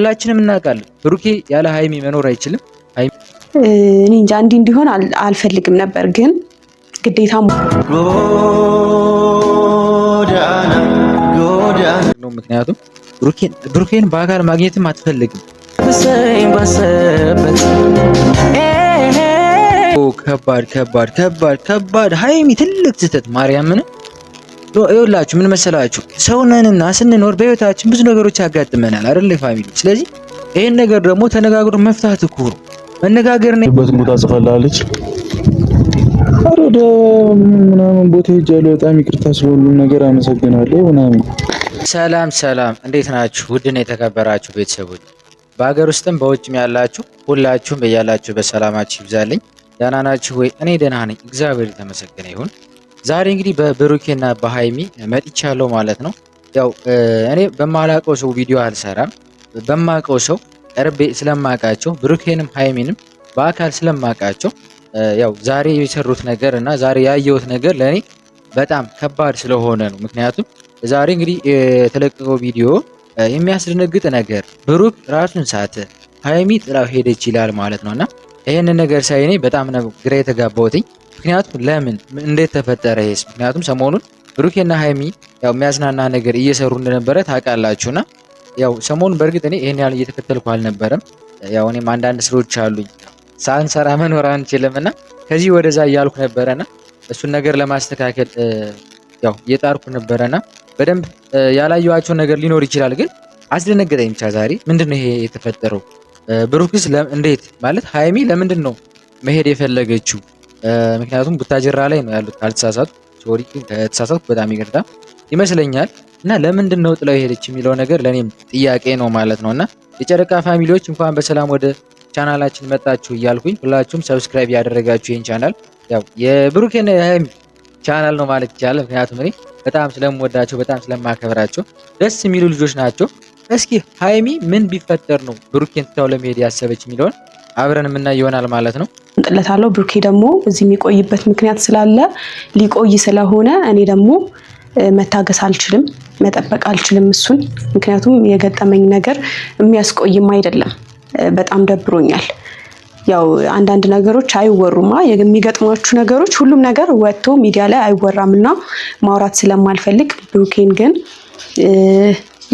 ሁላችንም እናውቃለን። ብሩኬ ያለ ሃይሚ መኖር አይችልም። እኔ እንጃ እንዲህ እንዲሆን አልፈልግም ነበር፣ ግን ግዴታ ነው። ምክንያቱም ብሩኬን በአካል ማግኘትም አትፈልግም። ከባድ ሃይሚ ትልቅ ስህተት ማርያምን። ይኸውላችሁ ምን መሰላችሁ፣ ሰውነንና ስንኖር በህይወታችን ብዙ ነገሮች ያጋጥመናል አይደል ፋሚሊ። ስለዚህ ይሄን ነገር ደግሞ ተነጋግሮ መፍታት እኮ ነው። መነጋገር ነው። ቦታ ጽፋላለች አረደ ምናምን ቦታ ሄጃለሁ። በጣም ይቅርታ ስለሁሉም ነገር አመሰግናለሁ ምናምን። ሰላም እንዴት ናችሁ? ውድና የተከበራችሁ ቤተሰቦች በሀገር ውስጥም በውጭም ያላችሁ ሁላችሁም በያላችሁ በሰላማችሁ ይብዛልኝ። ደህና ናችሁ ወይ? እኔ ደህና ነኝ፣ እግዚአብሔር የተመሰገነ ይሁን። ዛሬ እንግዲህ በብሩኬና በሃይሚ መጥቻለሁ ማለት ነው። ያው እኔ በማላውቀው ሰው ቪዲዮ አልሰራም። በማውቀው ሰው ቀርቤ ስለማውቃቸው ብሩኬንም ሃይሚንም በአካል ስለማውቃቸው ያው ዛሬ የሰሩት ነገር እና ዛሬ ያየሁት ነገር ለእኔ በጣም ከባድ ስለሆነ ነው። ምክንያቱም ዛሬ እንግዲህ የተለቀቀው ቪዲዮ የሚያስደነግጥ ነገር፣ ብሩክ ራሱን ሳተ፣ ሃይሚ ጥላው ሄደች ይላል ማለት ነው። እና ይህንን ነገር ሳይ እኔ በጣም ነው ግራ የተጋባሁትኝ። ምክንያቱም ለምን እንዴት ተፈጠረ ይሄስ? ምክንያቱም ሰሞኑን ብሩኬና ሃይሚ ያው የሚያዝናና ነገር እየሰሩ እንደነበረ ታውቃላችሁና ያው ሰሞኑን በእርግጥ እኔ ይሄን ያህል እየተከተልኩ አልነበረም። ያው እኔም አንዳንድ ስራዎች አሉኝ ሳንሰራ መኖር አንችልምና ከዚህ ወደዛ እያልኩ ነበረና እሱን ነገር ለማስተካከል ያው እየጣርኩ ነበረና በደንብ ያላየኋቸው ነገር ሊኖር ይችላል። ግን አስደነገጠኝ ብቻ ዛሬ። ምንድነው ይሄ የተፈጠረው? ብሩክስ እንዴት ማለት ሃይሚ ለምንድን ነው መሄድ የፈለገችው? ምክንያቱም ቡታጅራ ላይ ነው ያሉት ካልተሳሳትኩ፣ ሶሪ ከተሳሳትኩ በጣም ይቅርታ ይመስለኛል። እና ለምንድን ነው ጥለው የሄደች የሚለው ነገር ለኔም ጥያቄ ነው ማለት ነውና የጨረቃ ፋሚሊዎች እንኳን በሰላም ወደ ቻናላችን መጣችሁ እያልኩኝ ሁላችሁም ሰብስክራይብ ያደረጋችሁ ይሄን ቻናል ያው የብሩኬና የሃይሚ ቻናል ነው ማለት ይቻላል። ምክንያቱም እኔ በጣም ስለምወዳቸው በጣም ስለማከብራቸው ደስ የሚሉ ልጆች ናቸው። እስኪ ሃይሚ ምን ቢፈጠር ነው ብሩኬን ትታው ለመሄድ ያሰበች የሚለውን አብረን የምናይ ይሆናል ማለት ነው። እንጥለታለሁ። ብሩኬ ደግሞ እዚህ የሚቆይበት ምክንያት ስላለ ሊቆይ ስለሆነ እኔ ደግሞ መታገስ አልችልም፣ መጠበቅ አልችልም እሱን። ምክንያቱም የገጠመኝ ነገር የሚያስቆይም አይደለም። በጣም ደብሮኛል። ያው አንዳንድ ነገሮች አይወሩማ፣ የሚገጥሟችሁ ነገሮች ሁሉም ነገር ወጥቶ ሚዲያ ላይ አይወራምና ማውራት ስለማልፈልግ ብሩኬን ግን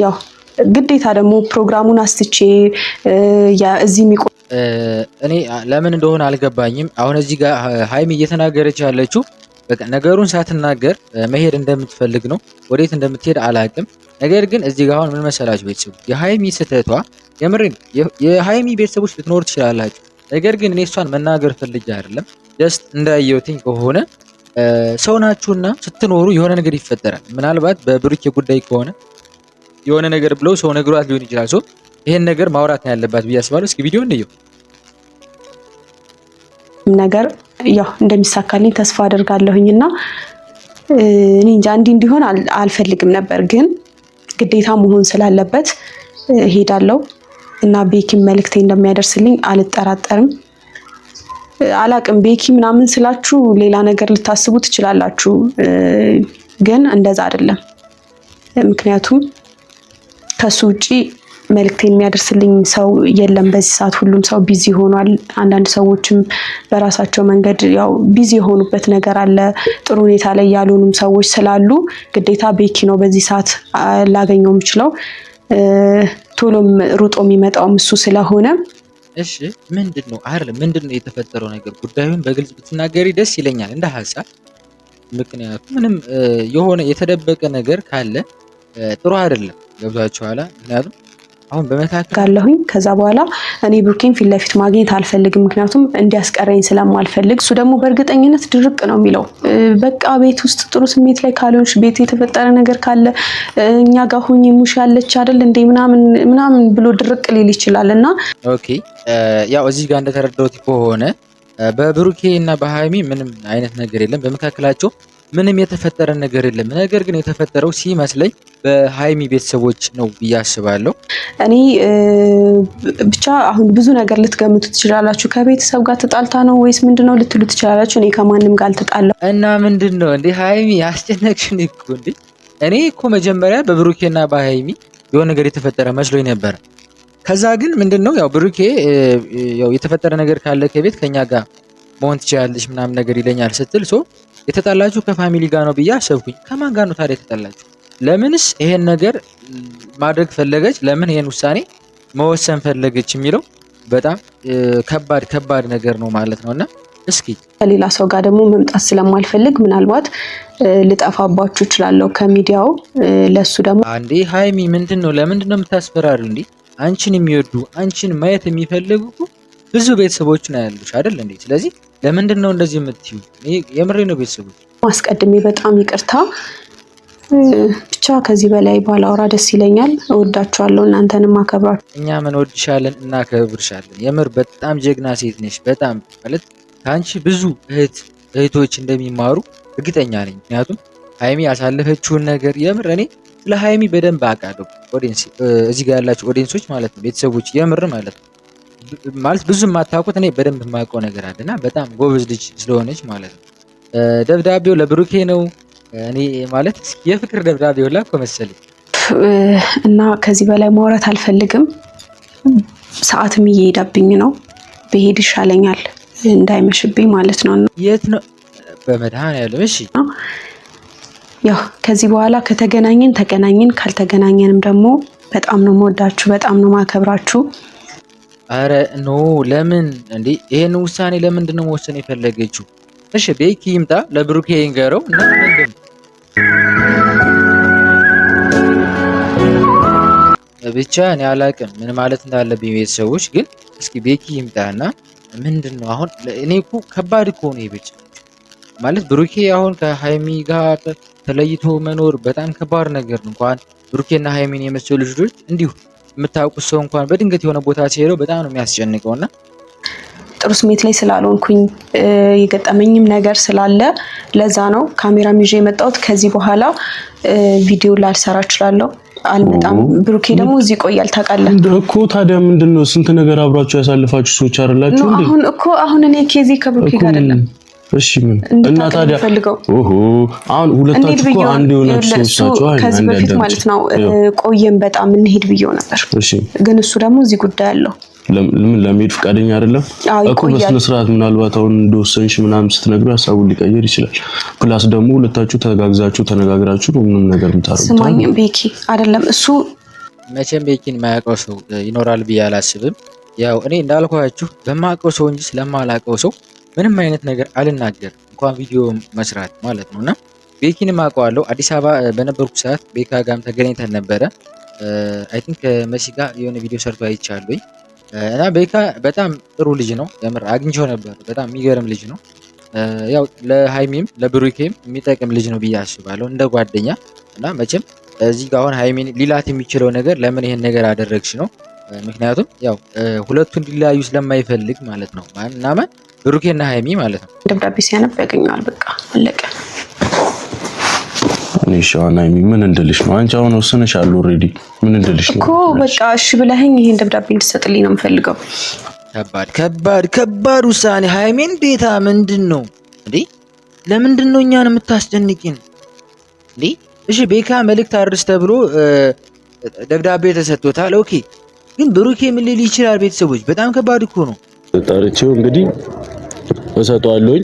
ያው ግዴታ ደግሞ ፕሮግራሙን አስትቼ እዚህ እኔ ለምን እንደሆነ አልገባኝም። አሁን እዚህ ጋር ሃይሚ እየተናገረች ያለችው በቃ ነገሩን ሳትናገር መሄድ እንደምትፈልግ ነው። ወዴት እንደምትሄድ አላቅም። ነገር ግን እዚህ ጋር አሁን ምን መሰላችሁ ቤተሰቦች፣ የሃይሚ ስህተቷ የምሬን የሃይሚ ቤተሰቦች ልትኖር ትችላላችሁ። ነገር ግን እኔ እሷን መናገር ፈልጌ አይደለም። ጀስት እንዳየሁትኝ ከሆነ ሰው ናችሁና ስትኖሩ የሆነ ነገር ይፈጠራል። ምናልባት በብሩኬ ጉዳይ ከሆነ የሆነ ነገር ብለው ሰው ነግሯት ሊሆን ይችላል። ሰው ይሄን ነገር ማውራት ነው ያለባት ብዬ አስባለሁ። እስኪ ቪዲዮ እንየው። ነገር ያው እንደሚሳካልኝ ተስፋ አደርጋለሁኝና እኔ እንጃ እንዲህ እንዲሆን አልፈልግም ነበር፣ ግን ግዴታ መሆን ስላለበት ሄዳለሁ እና ቤኪም መልእክቴ እንደሚያደርስልኝ አልጠራጠርም። አላቅም ቤኪ ምናምን ስላችሁ ሌላ ነገር ልታስቡ ትችላላችሁ፣ ግን እንደዛ አይደለም። ምክንያቱም ከሱ ውጪ መልእክቴን የሚያደርስልኝ ሰው የለም በዚህ ሰዓት። ሁሉም ሰው ቢዚ ሆኗል። አንዳንድ ሰዎችም በራሳቸው መንገድ ያው ቢዚ የሆኑበት ነገር አለ። ጥሩ ሁኔታ ላይ ያልሆኑም ሰዎች ስላሉ ግዴታ ቤኪ ነው በዚህ ሰዓት ላገኘው የምችለው። ቶሎም ሩጦ የሚመጣውም እሱ ስለሆነ እሺ ምንድነው አይደለም ምንድነው የተፈጠረው ነገር? ጉዳዩን በግልጽ ብትናገሪ ደስ ይለኛል እንደ ሐሳብ። ምክንያቱም ምንም የሆነ የተደበቀ ነገር ካለ ጥሩ አይደለም። ገብቷችኋል? ምክንያቱም አሁን በመካከለሁኝ ከዛ በኋላ እኔ ብሩኬን ፊት ለፊት ማግኘት አልፈልግም፣ ምክንያቱም እንዲያስቀረኝ ስለማልፈልግ። እሱ ደግሞ በእርግጠኝነት ድርቅ ነው የሚለው። በቃ ቤት ውስጥ ጥሩ ስሜት ላይ ካልሆንሽ፣ ቤት የተፈጠረ ነገር ካለ እኛ ጋር ሆኜ ሙሽ ያለች አይደል እንዴ ምናምን ብሎ ድርቅ ሊል ይችላል። እና ኦኬ ያው እዚህ ጋር እንደተረዳሁት ከሆነ በብሩኬ እና በሃይሚ ምንም አይነት ነገር የለም በመካከላቸው። ምንም የተፈጠረ ነገር የለም። ነገር ግን የተፈጠረው ሲመስለኝ በሃይሚ ቤተሰቦች ነው ብዬ አስባለሁ። እኔ ብቻ አሁን ብዙ ነገር ልትገምቱ ትችላላችሁ። ከቤተሰብ ጋር ተጣልታ ነው ወይስ ምንድነው ልትሉ ትችላላችሁ። እኔ ከማንም ጋር አልተጣላም። እና ምንድነው እንዴ ሃይሚ ያስጨነቅሽን እኮ እንዴ። እኔ እኮ መጀመሪያ በብሩኬና በሃይሚ የሆነ ነገር የተፈጠረ መስሎኝ ነበር። ከዛ ግን ምንድነው ያው ብሩኬ ያው የተፈጠረ ነገር ካለ ከቤት ከኛ ጋር መሆን ትችላለች ምናምን ነገር ይለኛል ስትል የተጣላችሁ ከፋሚሊ ጋር ነው ብዬ አሰብኩኝ። ከማን ጋር ነው ታዲያ የተጣላችሁ? ለምንስ ይሄን ነገር ማድረግ ፈለገች? ለምን ይሄን ውሳኔ መወሰን ፈለገች የሚለው በጣም ከባድ ነገር ነው ማለት ነውና እስኪ ከሌላ ሰው ጋር ደግሞ መምጣት ስለማልፈልግ ምናልባት ልጠፋባችሁ እችላለሁ ከሚዲያው። ለሱ ደግሞ አንዴ ሃይሚ ምንድነው ለምንድነው የምታስፈራሪው እንዴ? አንቺን የሚወዱ አንቺን ማየት የሚፈልጉ ብዙ ቤተሰቦች ነው ያሉሽ አይደል እንዴ? ስለዚህ ለምንድነው እንደዚህ የምትዩ? የምሬ ነው ቤተሰቦች። ማስቀድሜ በጣም ይቅርታ። ብቻ ከዚህ በላይ ባላወራ ደስ ይለኛል። እወዳችኋለሁ፣ እናንተንም አከብራችሁ። እኛም እንወድሻለን እናከብርሻለን። የምር በጣም ጀግና ሴት ነሽ። በጣም ማለት ከአንቺ ብዙ እህቶች እንደሚማሩ እርግጠኛ ነኝ። ምክንያቱም ሃይሚ ያሳለፈችውን ነገር የምር እኔ ስለ ሃይሚ በደንብ አውቃለሁ። ኦዲየንስ እዚህ ጋር ያላችሁ ኦዲየንሶች ማለት ነው ቤተሰቦች የምር ማለት ነው ማለት ብዙ የማታውቁት እኔ በደንብ የማውቀው ነገር አለና በጣም ጎበዝ ልጅ ስለሆነች ማለት ነው። ደብዳቤው ለብሩኬ ነው። እኔ ማለት የፍቅር ደብዳቤ ሁላ እኮ መሰለኝ እና ከዚህ በላይ ማውራት አልፈልግም። ሰዓትም እየሄደብኝ ነው። ብሄድ ይሻለኛል እንዳይመሽብኝ ማለት ነው። የት ነው በመድኃኒዓለም? እሺ ያው ከዚህ በኋላ ተገናኘን፣ ካልተገናኘንም ደግሞ በጣም ነው የምወዳችሁ፣ በጣም ነው ማከብራችሁ። አረ ኖ ለምን እንዴ ይሄን ውሳኔ ለምንድን ነው መወሰን የፈለገችው? እሺ ቤኪ ይምጣ ለብሩኬ ይንገረው እና ምንድን ብቻ እኔ አላቅም ምን ማለት እንዳለብኝ ቤተሰቦች። ግን እስኪ ቤኪ ይምጣና ምንድን ነው አሁን እኔ እኮ ከባድ እኮ ነው ይብጭ ማለት ብሩኬ አሁን ከሃይሚ ጋር ተለይቶ መኖር በጣም ከባድ ነገር ነው። እንኳን ብሩኬና ሃይሚን የመሰሉ ልጆች እንዲሁ የምታውቁት ሰው እንኳን በድንገት የሆነ ቦታ ሲሄደው በጣም ነው የሚያስጨንቀውና ጥሩ ስሜት ላይ ስላልሆንኩኝ የገጠመኝም ነገር ስላለ ለዛ ነው ካሜራም ይዤ የመጣሁት። ከዚህ በኋላ ቪዲዮ ላልሰራ እችላለሁ፣ አልመጣም። ብሩኬ ደግሞ እዚህ ይቆያል ታውቃለህ እኮ። ታዲያ ምንድነው ስንት ነገር አብራችሁ ያሳልፋችሁ ሰዎች አይደላችሁ እንዴ? አሁን እኔ ኬዚ ከብሩኬ ጋር አይደለም። እሺ ምን እና ታዲያ አሁን ሁለታችሁ እኮ አንድ የሆናችሁ ሰዎች ናቸው አይደል? ከዚህ በፊት ማለት ነው ቆየን በጣም እንሄድ ብዬው ነበር። እሺ ግን እሱ ደግሞ እዚህ ጉዳይ አለው። ለምን ለመሄድ ፈቃደኛ አይደለም እኮ። በስነ ስርዓት ምናልባት አሁን እንደወሰንሽ ምናምን ስትነግሩ ሀሳቡን ሊቀይር ይችላል። ፕላስ ደግሞ ሁለታችሁ ተጋግዛችሁ ተነጋግራችሁ ምንም ነገር የምታረጉት ስማኝ ቤኪ አይደለም እሱ መቼም ቤኪን የማያውቀው ሰው ይኖራል ብዬ አላስብም። ያው እኔ እንዳልኳችሁ በማውቀው ሰው እንጂ ስለማላውቀው ሰው ምንም አይነት ነገር አልናገርም፣ እንኳን ቪዲዮ መስራት ማለት ነውና ቤኪንም አውቀዋለሁ። አዲስ አበባ በነበርኩ ሰዓት ቤካ ጋርም ተገናኝተን ነበረ። አይ ቲንክ መሲ ጋር የሆነ ቪዲዮ ሰርቶ አይቻለሁኝ እና ቤካ በጣም ጥሩ ልጅ ነው። የምር አግኝቼው ነበር። በጣም የሚገርም ልጅ ነው። ያው ለሃይሚም ለብሩኬም የሚጠቅም ልጅ ነው ብዬ አስባለሁ እንደ ጓደኛ እና መቼም እዚህ ጋር አሁን ሃይሚን ሊላት የሚችለው ነገር ለምን ይሄን ነገር አደረግሽ ነው። ምክንያቱም ያው ሁለቱ እንዲለያዩ ስለማይፈልግ ማለት ነው። እና ብሩኬና ሃይሚ ማለት ነው። ደብዳቤ ሲያነብ ያገኘዋል። በቃ አለቀ። እኔ ሻና ሃይሚ ምን እንድልሽ ነው? አንቺ አሁን ወስነሻል ኦሬዲ። ምን እንድልሽ ነው እኮ በቃ እሺ ብለኸኝ ይሄን ደብዳቤ እንድትሰጥልኝ ነው የምፈልገው። ከባድ ውሳኔ ሃይሚ። እንዴታ ምንድን ነው እንዴ? ለምንድን ነው እኛን የምታስጨንቂን እንዴ? እሺ ቤካ መልእክት አድርስ ተብሎ ደብዳቤ ተሰጥቶታል። ኦኬ ግን ብሩኬ ምን ሊል ይችላል? ቤተሰቦች በጣም ከባድ እኮ ነው። ጠርቼው እንግዲህ እሰጠዋለሁኝ።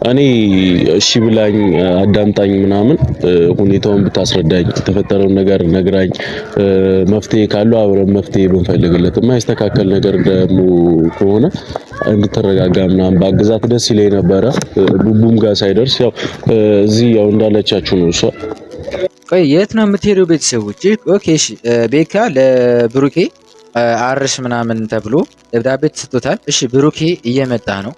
እኔ እሺ ብላኝ አዳምጣኝ ምናምን ሁኔታውን ብታስረዳኝ የተፈጠረውን ነገር ነግራኝ መፍትሄ ካለው አብረን መፍትሄ ብንፈልግለት የማይስተካከል ነገር ደግሞ ከሆነ እንድትረጋጋ ምናምን ባግዛት ደስ ይለኝ ነበረ። ቡቡም ጋር ሳይደርስ ያው እዚህ ያው እንዳለቻችሁ ነው እሷ። ቆይ የት ነው የምትሄደው? ቤተሰቦች ኦኬ እሺ ቤካ ለብሩኬ አርስ ምናምን ተብሎ ደብዳቤ ተሰጥቶታል። እሺ ብሩኬ እየመጣ ነው።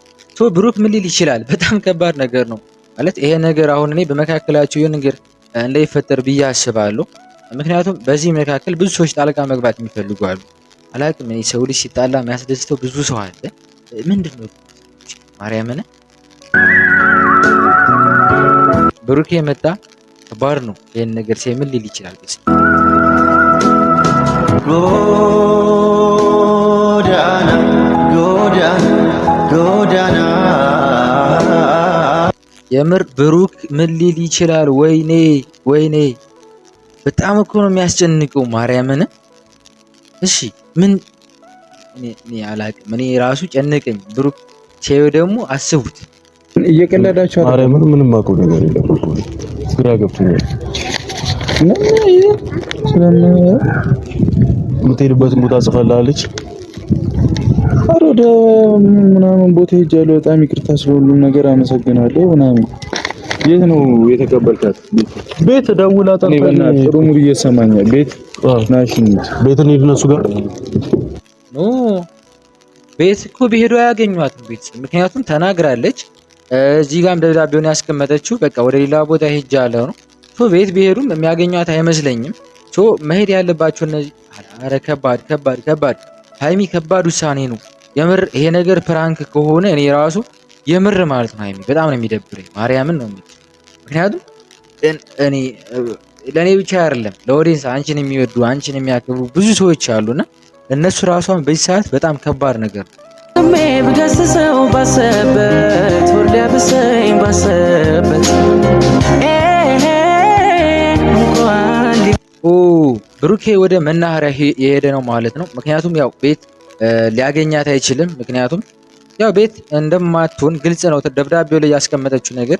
ብሩክ ምን ሊል ይችላል? በጣም ከባድ ነገር ነው ማለት ይሄ ነገር። አሁን እኔ በመካከላቸው የሆነ ነገር እንዳይፈጠር ብዬ አስባለሁ። ምክንያቱም በዚህ መካከል ብዙ ሰዎች ጣልቃ መግባት የሚፈልጉ አሉ። አላውቅም እኔ ሰው ልጅ ሲጣላ የሚያስደስተው ብዙ ሰው አለ። ምንድን ነው ማርያምን? ብሩኬ መጣ ከባድ ነው ይሄን ነገር ሲል ምን ሊል ይችላል? ጎዳና የምር ብሩክ ምን ሊል ይችላል? ወይኔ በጣም እኮ ነው የሚያስጨንቀው ማርያምን። እሺ እኔ አላቅም። እኔ ራሱ ጨነቀኝ። ብሩክ ቼው ደግሞ አስቡት። እየቀለዳችሁ ማርያምን ምንም አውቀው ነገር የለም እኮ ግራ ገብቶኛል። የምትሄድበትን ቦታ ጽፈልሃለች። ኧረ ወደ ምናምን ቦታ ሄጃለሁ። በጣም ይቅርታ ስለሁሉም ነገር አመሰግናለሁ ምናምን። የት ነው የተቀበልካት? ቤት ደውላ ጠርታኝ። ጥሩ ሙድ እየሰማኛል። ቤት ናሽን ቤት እንሂድ እነሱ ጋር ኖ ቤት እኮ ቢሄዱ አያገኟትም ቤተሰብ። ምክንያቱም ተናግራለች። እዚህ ጋርም ደብዳቤውን ያስቀመጠችው በቃ ወደ ሌላ ቦታ ሄጃለሁ ነው። ሶ ቤት ቢሄዱም የሚያገኟት አይመስለኝም። ሶ መሄድ ያለባቸው እነዚህ። ኧረ ከባድ ሃይሚ ከባድ ውሳኔ ነው የምር። ይሄ ነገር ፕራንክ ከሆነ እኔ ራሱ የምር ማለት ነው ሃይሚ በጣም ነው የሚደብረኝ። ማርያምን ነው የምልህ። ምክንያቱም እኔ ለእኔ ብቻ አይደለም ለኦዲየንስ አንቺን የሚወዱ አንቺን የሚያከብሩ ብዙ ሰዎች አሉና እነሱ ራሷን በዚህ ሰዓት በጣም ከባድ ነገር ነው። ብገስሰው ባሰበት ወርዳ ብሰኝ ባሰበት ብሩኬ ወደ መናኸሪያ የሄደ ነው ማለት ነው። ምክንያቱም ያው ቤት ሊያገኛት አይችልም። ምክንያቱም ያው ቤት እንደማትሆን ግልጽ ነው። ደብዳቤው ላይ ያስቀመጠችው ነገር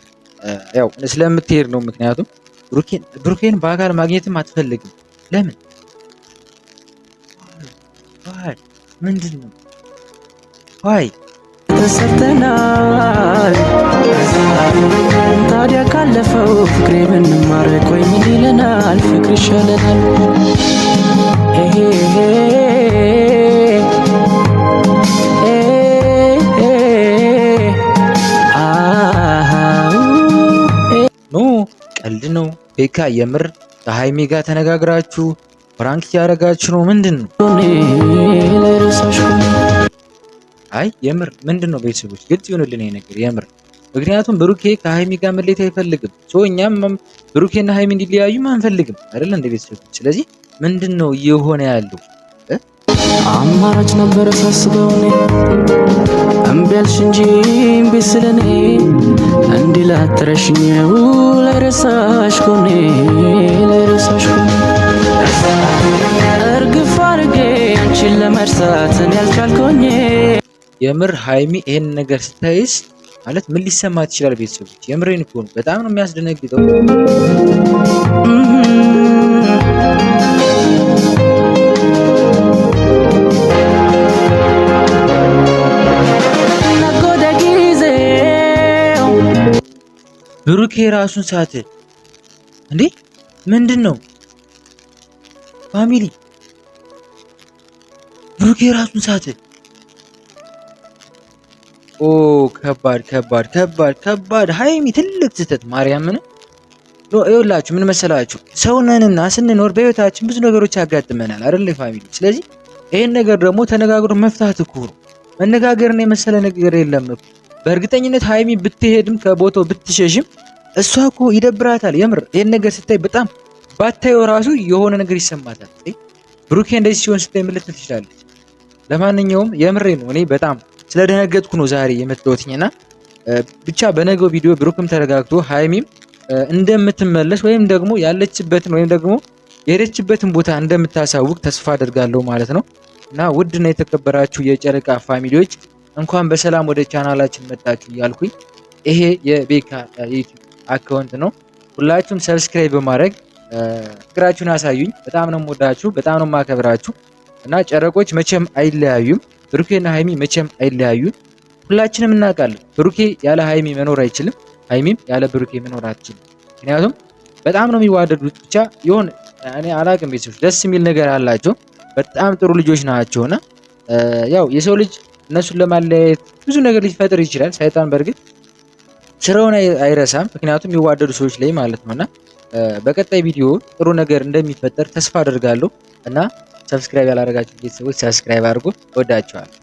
ያው ስለምትሄድ ነው። ምክንያቱም ብሩኬን በአካል ማግኘትም አትፈልግም። ለምን? ምንድን ነው? ተሰጥተናል ታዲያ ካለፈው ፍቅሬ ብንማር ቆይ ምን ይለናል? ፍቅር ይሻለናል። ኖ ቀልድ ነው። ቤካ የምር ከሃይሚ ጋር ተነጋግራችሁ ፕራንክ ያደረጋችሁ ነው? ምንድን ነው? አይ የምር ምንድን ነው? ቤተሰቦች ግልጽ ይሆንልን ይሄ ነገር የምር። ምክንያቱም ብሩኬ ከሃይሚ ጋር መለየት አይፈልግም። እኛም ብሩኬና ሃይሚ እንዲለያዩ አንፈልግም አይደል እንደ ቤተሰቦች። ስለዚህ ምንድን ነው እየሆነ ያለው? አማራጭ ነበር ሳስበው እኔ እምቢ አልሽ እንጂ እምቢ ስለኔ እንዲህ ላትረሽኝው ለረሳሽ ኮኔ እርግፍ አድርጌ አንቺን ለመርሳት እኔ ያልቻልኩኝ። የምር ሃይሚ ይሄን ነገር ስታይስ ማለት ምን ሊሰማት ይችላል? ቤተሰቦች የምሬን እኮ ነው። በጣም ነው የሚያስደነግጠው። ብሩኬ ራሱን ሳተ እንዴ? ምንድን ነው ፋሚሊ? ብሩኬ ራሱን ሳተ። ኦ ከባድ ሃይሚ ትልቅ ስህተት። ማርያምን ነው ይኸውላችሁ። ምን መሰላችሁ? ሰውነንና ስንኖር በህይወታችን ብዙ ነገሮች ያጋጥመናል አይደል ፋሚሊ? ስለዚህ ይሄን ነገር ደግሞ ተነጋግሮ መፍታት እኮ ነው። መነጋገርን የመሰለ ነገር የለም እኮ። በእርግጠኝነት ሃይሚ ብትሄድም ከቦታው ብትሸሽም እሷ እኮ ይደብራታል። የምር ይሄን ነገር ስታይ በጣም ባታየው ራሱ የሆነ ነገር ይሰማታል። ብሩኬ እንደዚህ ሲሆን ስታይ ምን ልትል ትችላለች? ለማንኛውም የምሬ ነው። እኔ በጣም ስለደነገጥኩ ነው ዛሬ የመጣሁትና ብቻ በነገው ቪዲዮ ብሩክም ተረጋግቶ ሃይሚም እንደምትመለስ ወይም ደግሞ ያለችበትን ወይም ደግሞ የሄደችበትን ቦታ እንደምታሳውቅ ተስፋ አደርጋለሁ ማለት ነው። እና ውድና የተከበራችሁ የጨረቃ ፋሚሊዎች እንኳን በሰላም ወደ ቻናላችን መጣችሁ እያልኩኝ ይሄ የቤካ ዩቲዩብ አካውንት ነው። ሁላችሁም ሰብስክራይብ በማድረግ ፍቅራችሁን አሳዩኝ። በጣም ነው የምወዳችሁ፣ በጣም ነው የማከብራችሁ። እና ጨረቆች መቼም አይለያዩም። ብሩኬና ሃይሚ መቼም አይለያዩም። ሁላችንም እናውቃለን። ብሩኬ ያለ ሃይሚ መኖር አይችልም፣ ሃይሚም ያለ ብሩኬ መኖር አትችልም። ምክንያቱም በጣም ነው የሚዋደዱት። ብቻ ይሁን እኔ አላቅም። ቤተሰቦች ደስ የሚል ነገር አላቸው። በጣም ጥሩ ልጆች ናቸውና ያው የሰው ልጅ እነሱን ለማለያየት ብዙ ነገር ሊፈጥር ይችላል። ሰይጣን በእርግጥ ስራውን አይረሳም። ምክንያቱም የሚዋደዱ ሰዎች ላይ ማለት ነውና በቀጣይ ቪዲዮ ጥሩ ነገር እንደሚፈጠር ተስፋ አደርጋለሁ። እና ሰብስክራይብ ያላደረጋችሁ ቤተሰቦች ሰብስክራይብ አድርጉ። እወዳችኋለሁ።